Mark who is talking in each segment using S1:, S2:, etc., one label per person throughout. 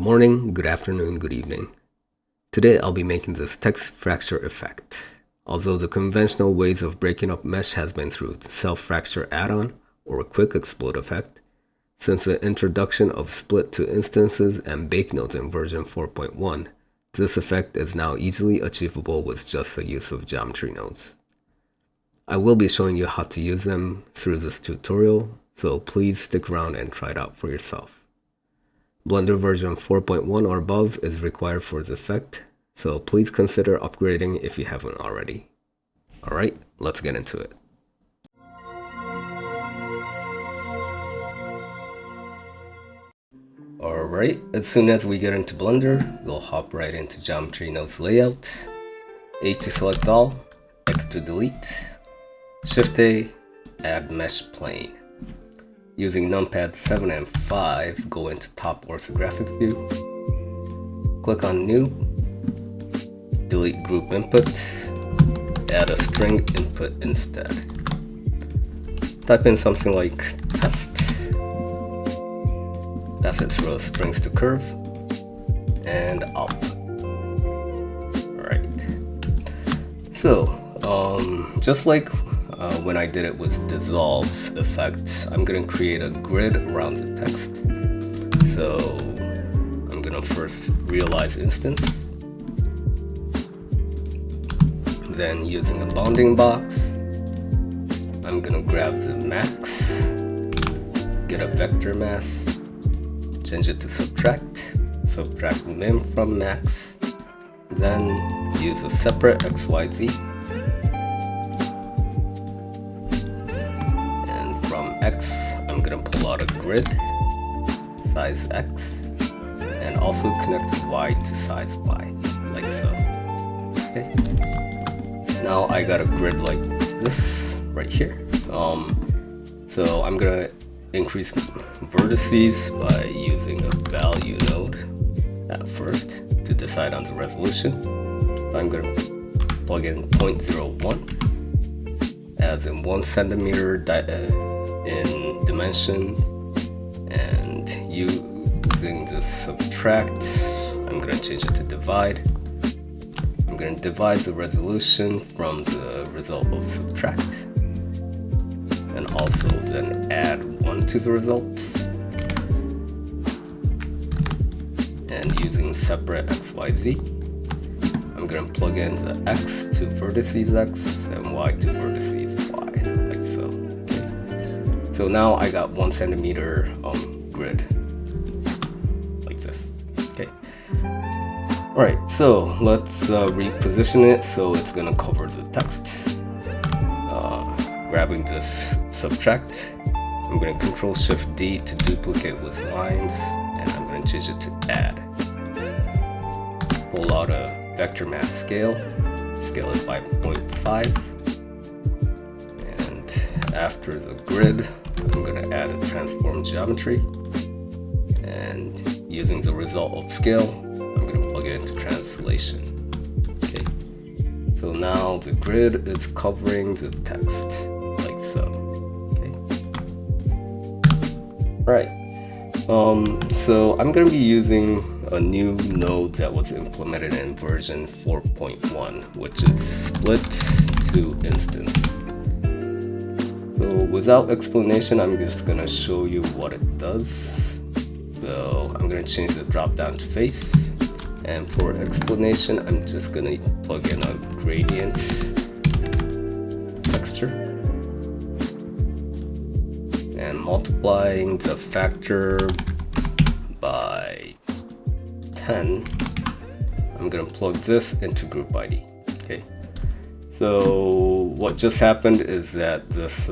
S1: morning, good afternoon, good evening. Today I'll be making this text fracture effect. Although the conventional ways of breaking up mesh has been through the self-fracture add-on or quick explode effect, since the introduction of split to instances and bake nodes in version 4.1, this effect is now easily achievable with just the use of geometry nodes. I will be showing you how to use them through this tutorial, so please stick around and try it out for yourself. Blender version 4.1 or above is required for this effect, so please consider upgrading if you haven't already. Alright, let's get into it. Alright, as soon as we get into Blender, we'll hop right into Geometry Nodes Layout. A to select all, X to delete, Shift A, add mesh plane. Using numpad 7 and 5, go into top orthographic view, click on new, delete group input, add a string input instead. Type in something like test, pass it through strings to curve, and up. Alright, so just like when I did it with dissolve effect, I'm gonna create a grid around the text. So I'm gonna first realize instance, then using a bounding box, I'm gonna grab the max, get a vector mass, change it to subtract min from max, then use a separate XYZ. X, I'm gonna pull out a grid, size X, and also connect Y to size Y, like so. Okay. Now I got a grid like this right here. So I'm gonna increase vertices by using a value node at first to decide on the resolution. So I'm gonna plug in 0.01 as in 1 centimeter in dimension, and using the subtract, I'm going to change it to divide. I'm going to divide the resolution from the result of subtract, and also then add 1 to the result, and using separate XYZ, I'm going to plug in the X to vertices X and Y to vertices Y, like so. So now I got 1 centimeter grid, like this, okay. Alright, so let's reposition it so it's gonna cover the text. Grabbing this subtract, I'm gonna Control Shift D to duplicate with lines, and I'm gonna change it to add. Pull out a vector mass scale it by 0.5, and after the grid, I'm going to add a transform geometry, and using the result of scale, I'm going to plug it into translation. Okay, so now the grid is covering the text, like so. Okay, right. So I'm going to be using a new node that was implemented in version 4.1, which is split to instance. So without explanation, I'm just gonna show you what it does. So I'm gonna change the drop down to face, and for explanation, I'm just gonna plug in a gradient texture, and multiplying the factor by 10, I'm gonna plug this into group ID. Okay. So what just happened is that this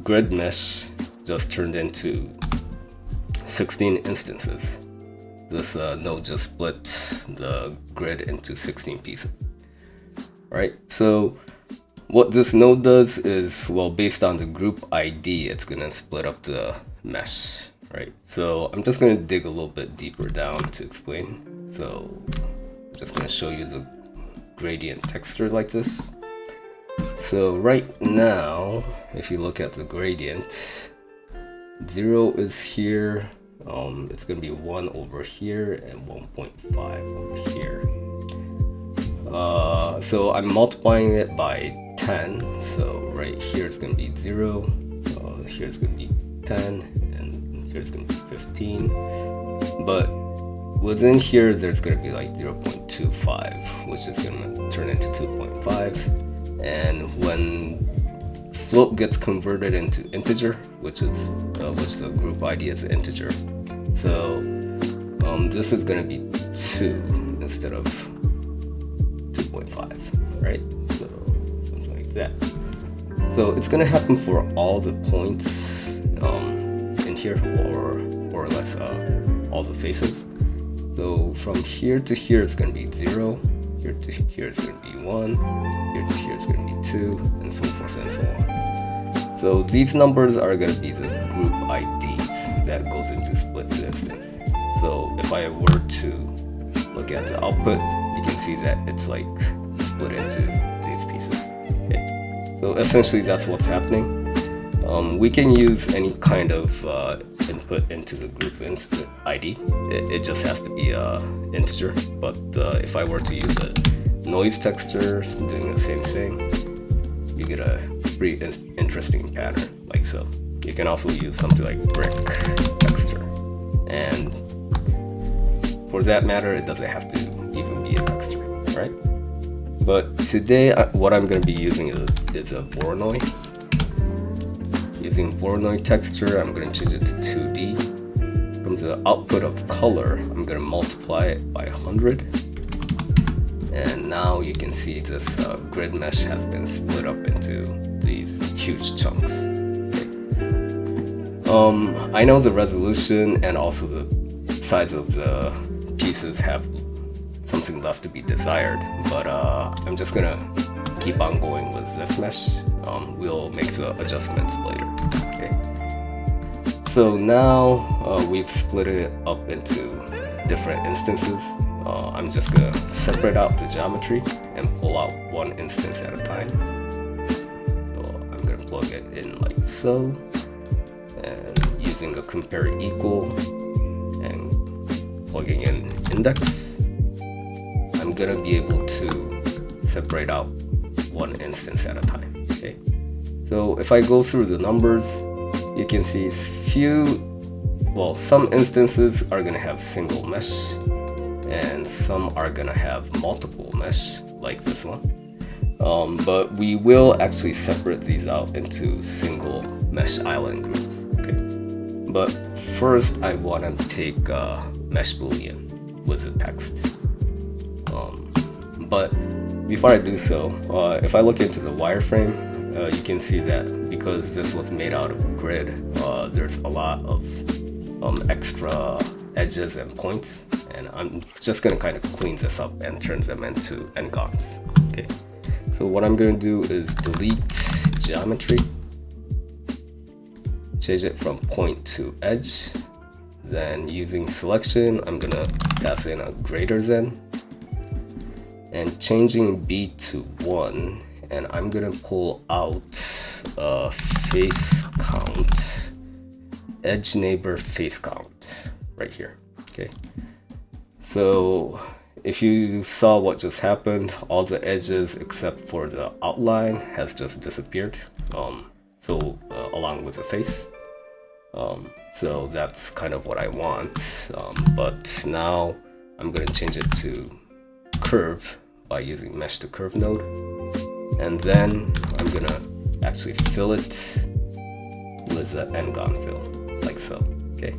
S1: grid mesh just turned into 16 instances. This node just split the grid into 16 pieces. Right, so what this node does is, well, based on the group ID, it's gonna split up the mesh, right? So I'm just gonna dig a little bit deeper down to explain. So I'm just gonna show you the gradient texture like this. So right now, if you look at the gradient, 0 is here, It's going to be 1 over here and 1.5 over here. So I'm multiplying it by 10. So right here it's going to be 0. Here it's going to be 10, and here it's going to be 15. But within here, there's going to be like 0.25, which is going to turn into 2.5. And when float gets converted into integer, which the group ID is an integer, so this is going to be 2 instead of 2.5, right? So something like that. So it's going to happen for all the points in here, or less all the faces. So from here to here it's going to be 0, here to here it's going to be 1, here to here it's going to be 2, and so forth and so on. So these numbers are going to be the group IDs that goes into split distance. So if I were to look at the output, you can see that it's like split into these pieces. Okay. So essentially that's what's happening. We can use any kind of input into the group ID. It just has to be integer. But if I were to use a noise texture doing the same thing, you get a pretty interesting pattern like so. You can also use something like brick texture, and for that matter, it doesn't have to even be a texture, right? But today, what I'm going to be using is a Voronoi. Using Voronoi texture, I'm going to change it to 2D. From the output of color, I'm going to multiply it by 100. And now you can see this grid mesh has been split up into these huge chunks. Okay. I know the resolution and also the size of the pieces have something left to be desired, but I'm just gonna keep on going with this mesh. We'll make the adjustments later. Okay. So now we've split it up into different instances. I'm just gonna separate out the geometry and pull out one instance at a time. So I'm gonna plug it in like so, and using a compare equal and plugging in index, I'm gonna be able to separate out one instance at a time. Okay. So if I go through the numbers, you can see some instances are gonna have single mesh, and some are gonna have multiple mesh, like this one. But we will actually separate these out into single mesh island groups. Okay. But first, I want to take mesh Boolean with the text. But before I do so, if I look into the wireframe, you can see that because this was made out of grid, there's a lot of extra edges and points, and I'm just gonna kind of clean this up and turn them into n-gons. Okay, so what I'm gonna do is delete geometry, change it from point to edge, then using selection I'm gonna pass in a greater than, and changing B to 1, and I'm gonna pull out face count, edge neighbor face count right here. Okay, so if you saw what just happened, all the edges except for the outline has just disappeared, along with the face. So that's kind of what I want, but now I'm going to change it to curve by using mesh to curve node, and then I'm going to actually fill it with an n-gon fill, like so. Okay,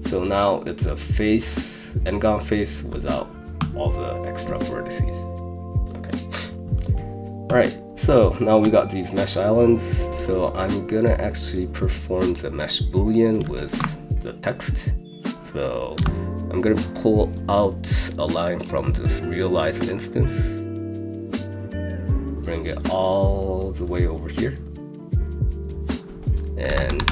S1: so now it's a face, n-gon face without all the extra vertices. Okay, all right, so now we got these mesh islands, so I'm gonna actually perform the mesh Boolean with the text. So I'm gonna pull out a line from this realized instance, bring it all the way over here, and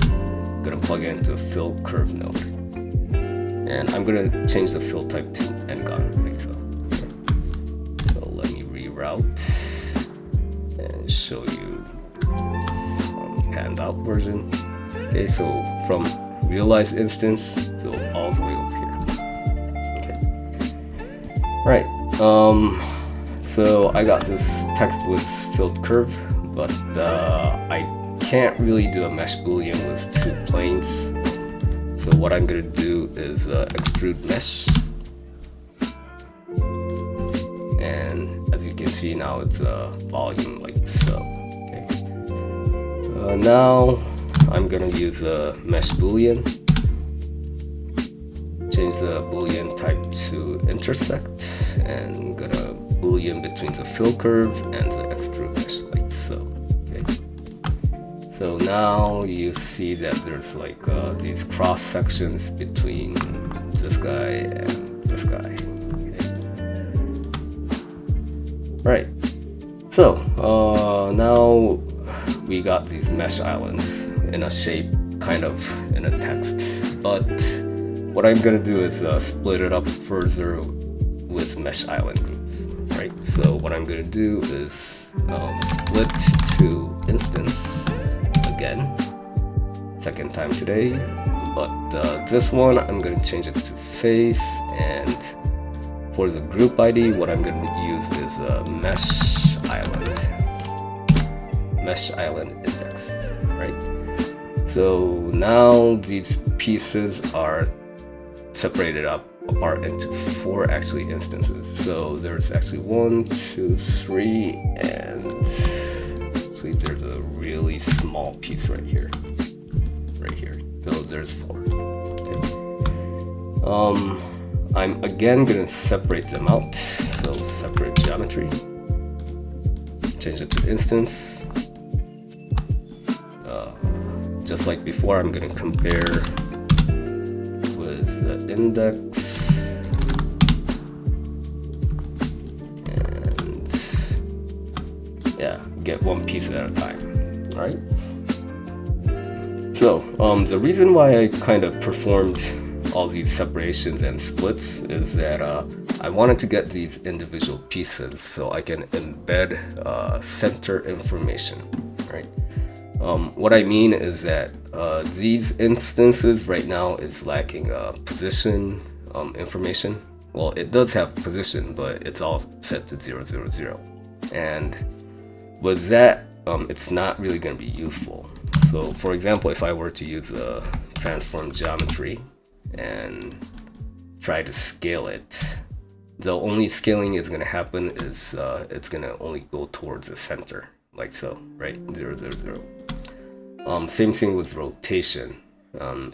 S1: I'm gonna plug it into a fill curve node, and I'm gonna change the fill type to n-gon, like so. Okay. So let me reroute and show you some panned out version. Okay, so realize instance to all the way over here. Okay. Right. So I got this text with filled curve, but I can't really do a mesh boolean with two planes. So what I'm gonna do is extrude mesh, and as you can see now it's a volume like so. Okay. Now I'm gonna use a mesh boolean. Change the boolean type to intersect, and I'm gonna boolean between the fill curve and the extrude mesh like so. Okay. So now you see that there's like these cross sections between this guy and this guy. Okay. Right. So now we got these mesh islands in a shape, kind of in a text, but what I'm gonna do is split it up further with mesh island groups, right? So what I'm gonna do is split to instance again, second time today, but this one I'm gonna change it to face, and for the group ID, what I'm gonna use is mesh island index, right? So now these pieces are separated apart into 4 actually instances. So there's actually 1, 2, 3, and actually there's a really small piece right here. So there's 4. Okay. I'm again gonna separate them out. So separate geometry. Change it to instance. Just like before, I'm gonna compare with the index, and yeah, get one piece at a time. All right. So the reason why I kind of performed all these separations and splits is that I wanted to get these individual pieces so I can embed center information, right? What I mean is that these instances right now is lacking position information. Well, it does have position, but it's all set to 0, 0, 0. And with that, it's not really going to be useful. So for example, if I were to use a transform geometry and try to scale it, the only scaling is going to happen is it's going to only go towards the center, like so, right? 0, 0, 0. Same thing with rotation.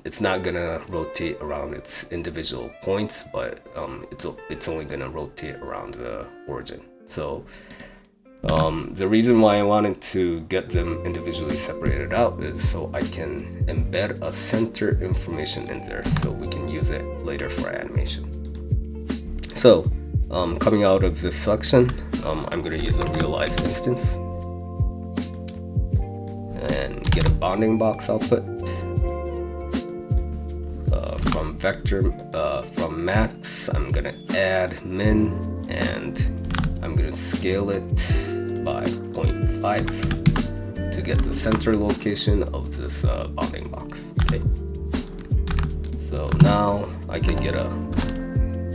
S1: It's not gonna rotate around its individual points, but it's only gonna rotate around the origin. So the reason why I wanted to get them individually separated out is so I can embed a center information in there so we can use it later for animation. So coming out of this section, I'm gonna use a realized instance and get a bounding box output from vector from max. I'm gonna add min, and I'm gonna scale it by 0.5 to get the center location of this bounding box. Okay, so now I can get a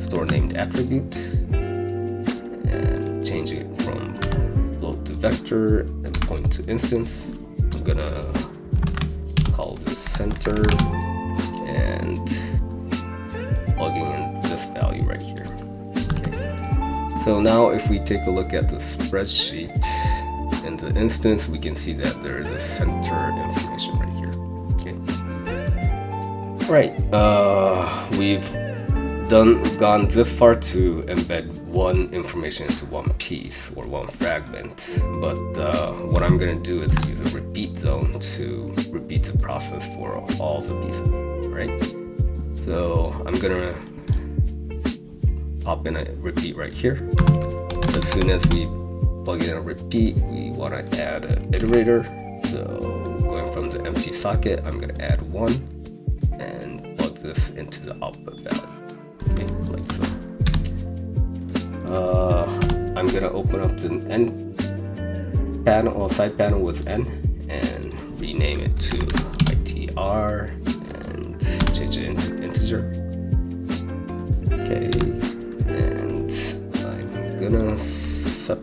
S1: store named attribute and change it from float to vector and point to instance. I'm gonna call this center and plugging in this value right here. Okay. So now if we take a look at the spreadsheet in the instance, we can see that there is a center information right here. Okay. Right. We've gone this far to embed one information into one piece or one fragment, but what I'm going to do is use a repeat zone to repeat the process for all the pieces, right? So I'm going to pop in a repeat right here. As soon as we plug in a repeat, we want to add an iterator. So going from the empty socket, I'm going to add 1 and plug this into the output value. Okay, like so. I'm gonna open up the N panel or side panel with N and rename it to ITR and change it into integer. Okay, and I'm gonna split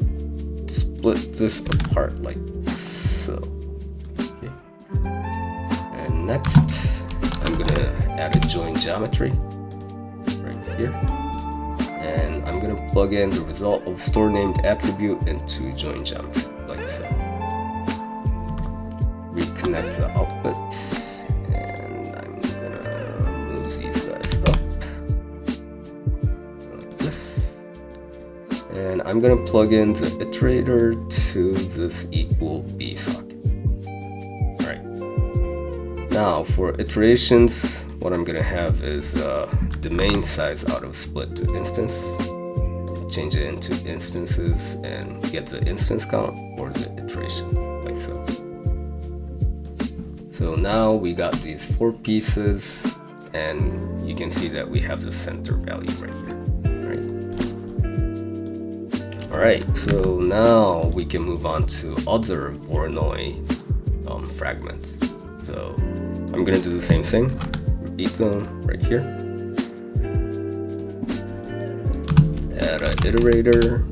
S1: this apart like so. Okay, and next I'm gonna add a join geometry right here, and I'm gonna plug in the result of store named attribute into join geometry like so. Reconnect the output, and I'm gonna move these guys up like this, and I'm gonna plug in the iterator to this equal b socket. Alright, now for iterations, what I'm gonna have is the main size out of split to instance, change it into instances, and get the instance count for the iteration like so. So now we got these 4 pieces, and you can see that we have the center value right here. Alright, so now we can move on to other Voronoi fragments. So I'm gonna do the same thing, repeat them right here. Add an iterator,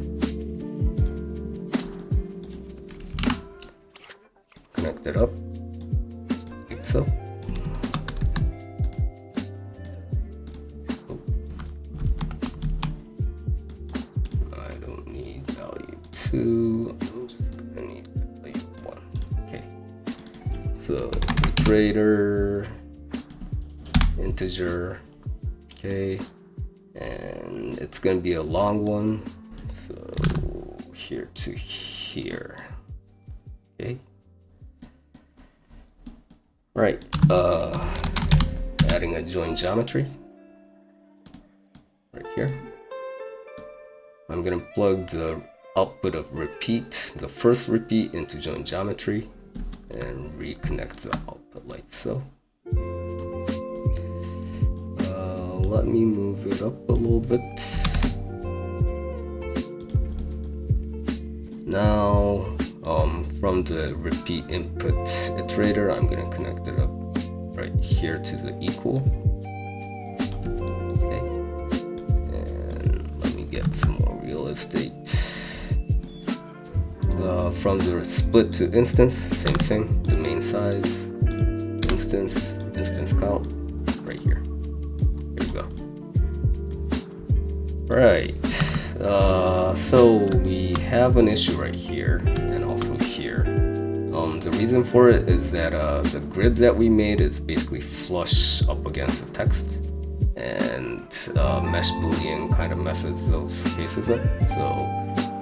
S1: connect it up. So I don't need value 2, I'm just gonna need value 1. Okay, so iterator, integer, okay, and it's gonna be a long one, so here to here. Okay. Right, adding a join geometry right here. I'm gonna plug the output of repeat, the first repeat, into join geometry and reconnect the output like so. Let me move it up a little bit. Now, from the repeat input iterator, I'm gonna connect it up right here to the equal. Okay, and let me get some more real estate. From the split to instance, same thing, the main size, instance count, right here. Here we go. Right, so we have an issue right here and also here. The reason for it is that the grid that we made is basically flush up against the text, and mesh Boolean kind of messes those cases up. So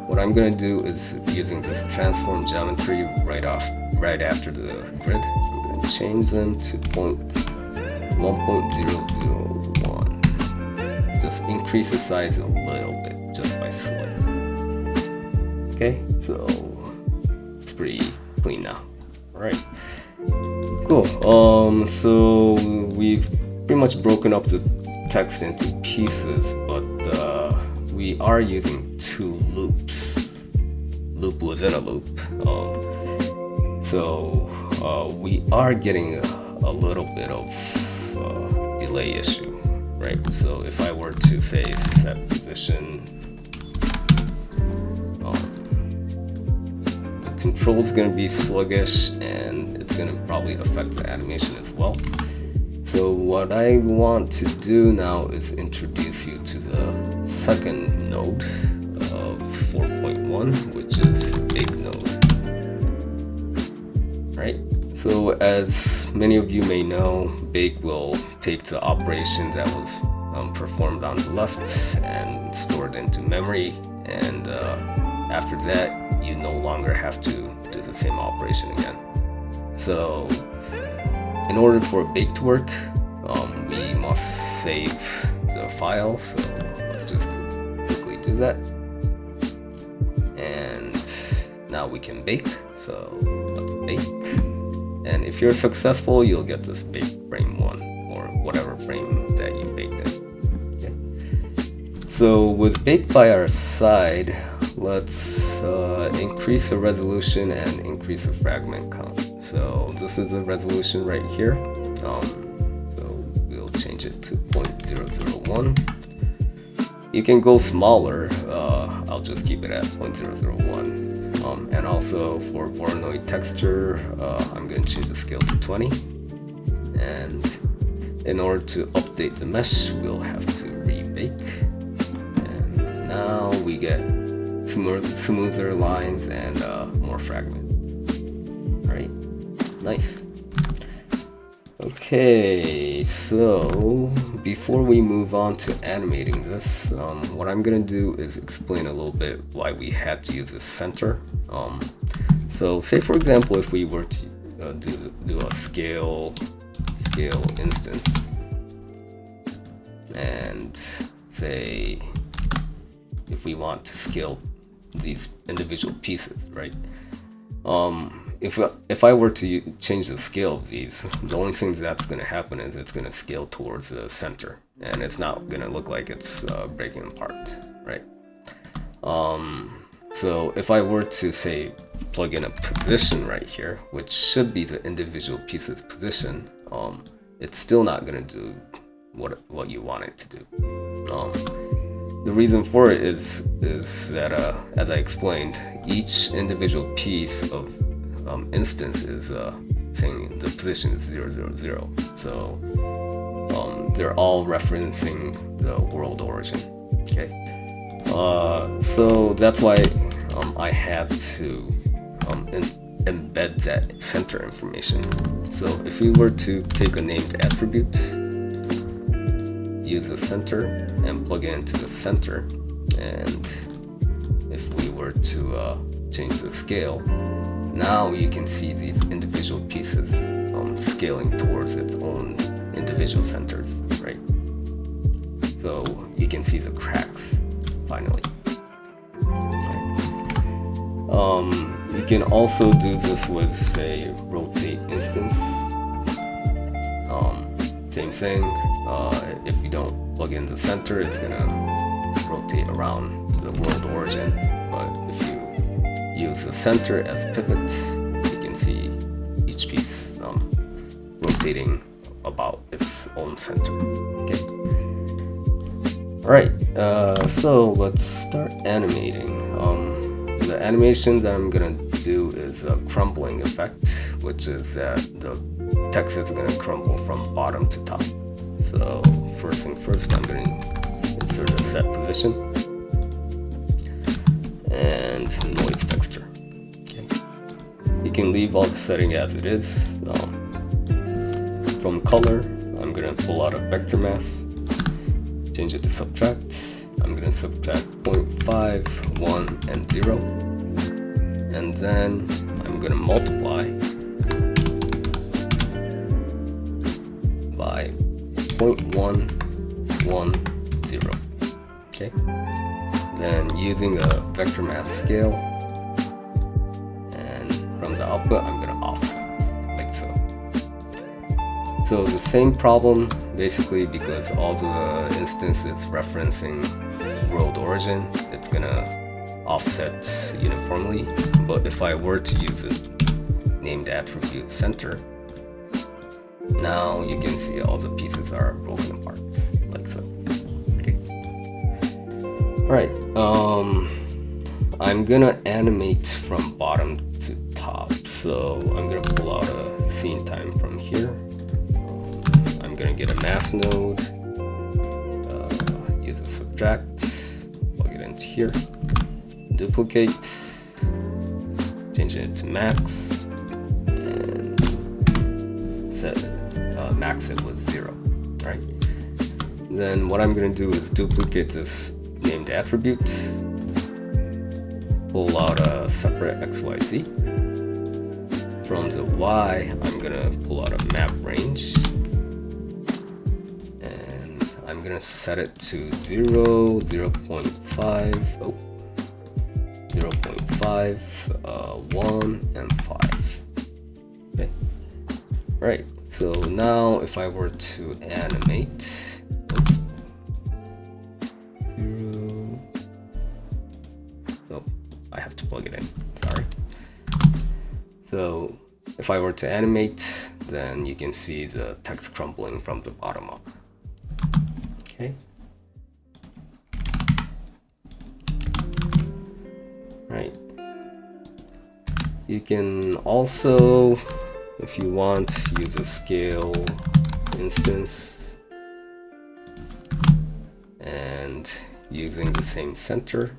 S1: what I'm gonna do is, using this transform geometry right after the grid, I'm gonna change them to 1.001. Just increase the size a little bit, just by slightly. Okay, so it's pretty clean now. All right, cool. So we've pretty much broken up the text into pieces, but we are using 2 loops. Loop within a loop. So we are getting a little bit of delay issue, right? So if I were to say set position, the control is going to be sluggish, and it's going to probably affect the animation as well. So what I want to do now is introduce you to the second node of 4.1, which is bake node. Right? So as many of you may know, bake will take the operation that was performed on the left and stored into memory, and after that you no longer have to do the same operation again. So in order for bake to work, we must save the file, so let's just quickly do that. And now we can bake, so let's bake. And if you're successful, you'll get this bake frame 1, or whatever frame that you baked in. Okay. So with bake by our side, let's increase the resolution and increase the fragment count. So this is the resolution right here. So we'll it to 0.001. You can go smaller, I'll just keep it at 0.001. And also for Voronoi texture, I'm going to change the scale to 20. And in order to update the mesh, we'll have to rebake. And now we get smoother lines and more fragments. Alright, nice. Okay, so before we move on to animating this, what I'm gonna do is explain a little bit why we had to use this center. So say for example, if we were to do a scale instance, and say if we want to scale these individual pieces, right? If I were to change the scale of these, the only thing that's going to happen is it's going to scale towards the center, and it's not going to look like it's breaking apart, right? So if I were to say plug in a position right here, which should be the individual piece's position, it's still not going to do what you want it to do. The reason for it is that as I explained, each individual piece of instance is saying the position is 0, 0, 0. So they're all referencing the world origin. Okay, so that's why I had to embed that center information. So if we were to take a named attribute, use the center and plug it into the center, and if we were to change the scale, now you can see these individual pieces scaling towards its own individual centers, right? So you can see the cracks finally. You can also do this with, say, rotate instance. Same thing. If you don't plug in the center, it's gonna rotate around the world origin. But if you use the center as pivot, you can see each piece rotating about its own center. Okay. All right. So let's start animating. The animation that I'm gonna do is a crumbling effect, which is that the text is gonna crumble from bottom to top. So first thing first, I'm gonna insert a set position and noise texture. Okay. You can leave all the setting as it is. From color, I'm gonna pull out a vector mask, change it to subtract. I'm gonna subtract 0.5, 1, and 0. And then I'm gonna multiply by 0.110. Okay. Then using a vector mask scale, and from the output I'm gonna offset like so. So the same problem basically, because all the instances referencing world origin, it's gonna offset uniformly. But if I were to use a named attribute center, now you can see all the pieces are broken apart like so. Okay. All right. I'm gonna animate from bottom to top. So I'm gonna pull out a scene time from here. I'm gonna get a mask node, use a subtract, plug it into here, duplicate, change it to max, and set max it with 0. Right. Then what I'm gonna do is duplicate this named attribute, pull out a separate XYZ. From the Y, I'm gonna pull out a map range, and I'm gonna set it to 0, 0.5, 0.5, 1, and 5. Okay. Right. So now if I were to animate, 0, oh, I have to plug it in, sorry. So if I were to animate, then you can see the text crumbling from the bottom up. Okay. Right. You can also, if you want, use a scale instance and using the same center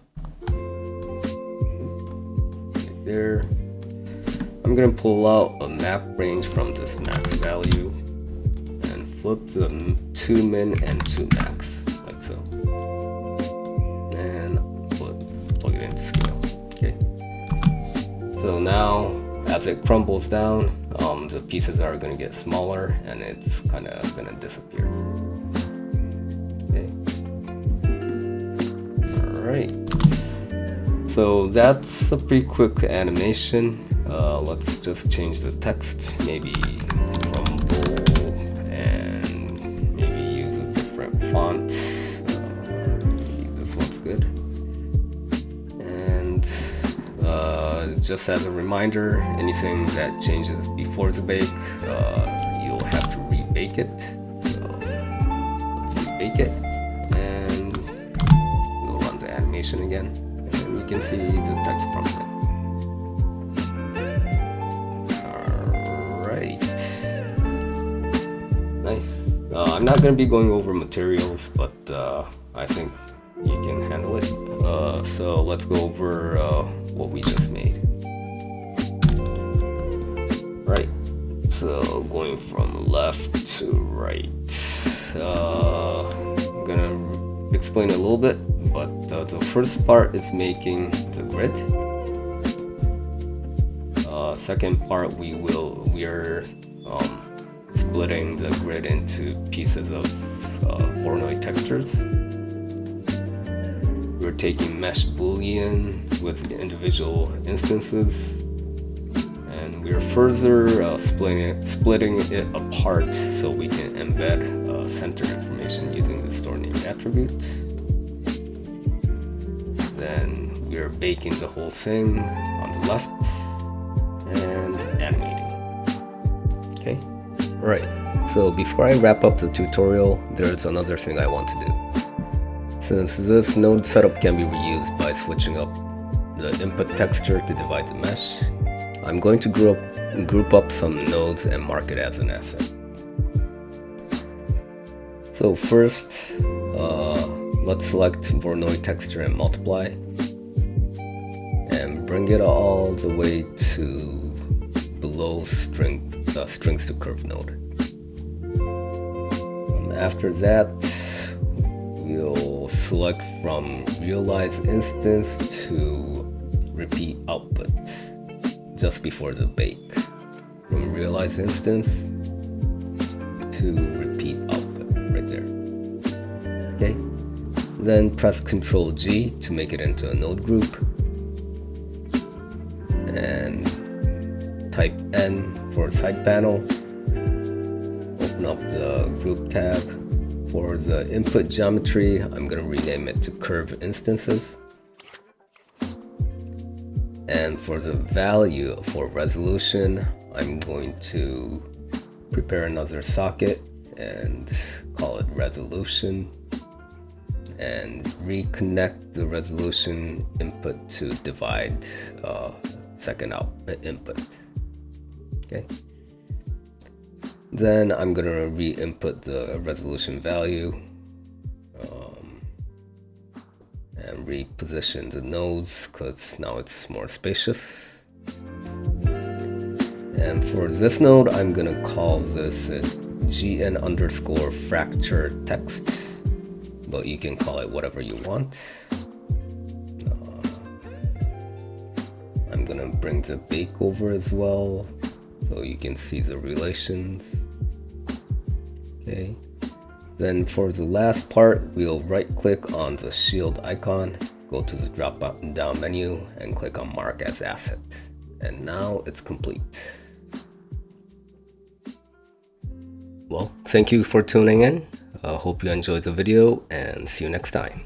S1: right there. I'm gonna pull out a map range from this max value and flip the 2 min and 2 max, like so. And plug it into scale. Okay. So now, as it crumbles down, the pieces are gonna get smaller and it's kind of gonna disappear. Okay. All right. So that's a pretty quick animation. Let's just change the text, maybe crumble, and maybe use a different font. This looks good. And just as a reminder, anything that changes before the bake, you'll have to rebake it. So let's rebake it, and we'll run the animation again, and you can see the text crumbling. Nice. I'm not going to be going over materials, but I think you can handle it. So let's go over what we just made. Right. So going from left to right. I'm going to explain a little bit, but the first part is making the grid. Second part, we are splitting the grid into pieces of Voronoi textures. We're taking mesh Boolean with individual instances, and we're further splitting it apart so we can embed center information using the store name attribute. Then we're baking the whole thing on the left and animating. Okay. Right, so before I wrap up the tutorial, there's another thing I want to do. Since this node setup can be reused by switching up the input texture to divide the mesh, I'm going to group up some nodes and mark it as an asset. So first, let's select Voronoi texture and multiply, and bring it all the way to below strings to curve node. After that, we'll select from realize instance to repeat output just before the bake. From realize instance to repeat output right there. Okay. Then press Ctrl G to make it into a node group, and type N for side panel. Open up the group tab. For the input geometry, I'm going to rename it to curve instances. And for the value for resolution, I'm going to prepare another socket and call it resolution, and reconnect the resolution input to divide second output input. Okay. Then I'm gonna re-input the resolution value and reposition the nodes because now it's more spacious. And for this node, I'm gonna call this GN underscore fracture text, but you can call it whatever you want. I'm gonna bring the bake over as well, so you can see the relations. Okay. Then for the last part, we'll right click on the shield icon, go to the drop down menu and click on mark as asset. And now it's complete. Well, thank you for tuning in. Hope you enjoyed the video and see you next time.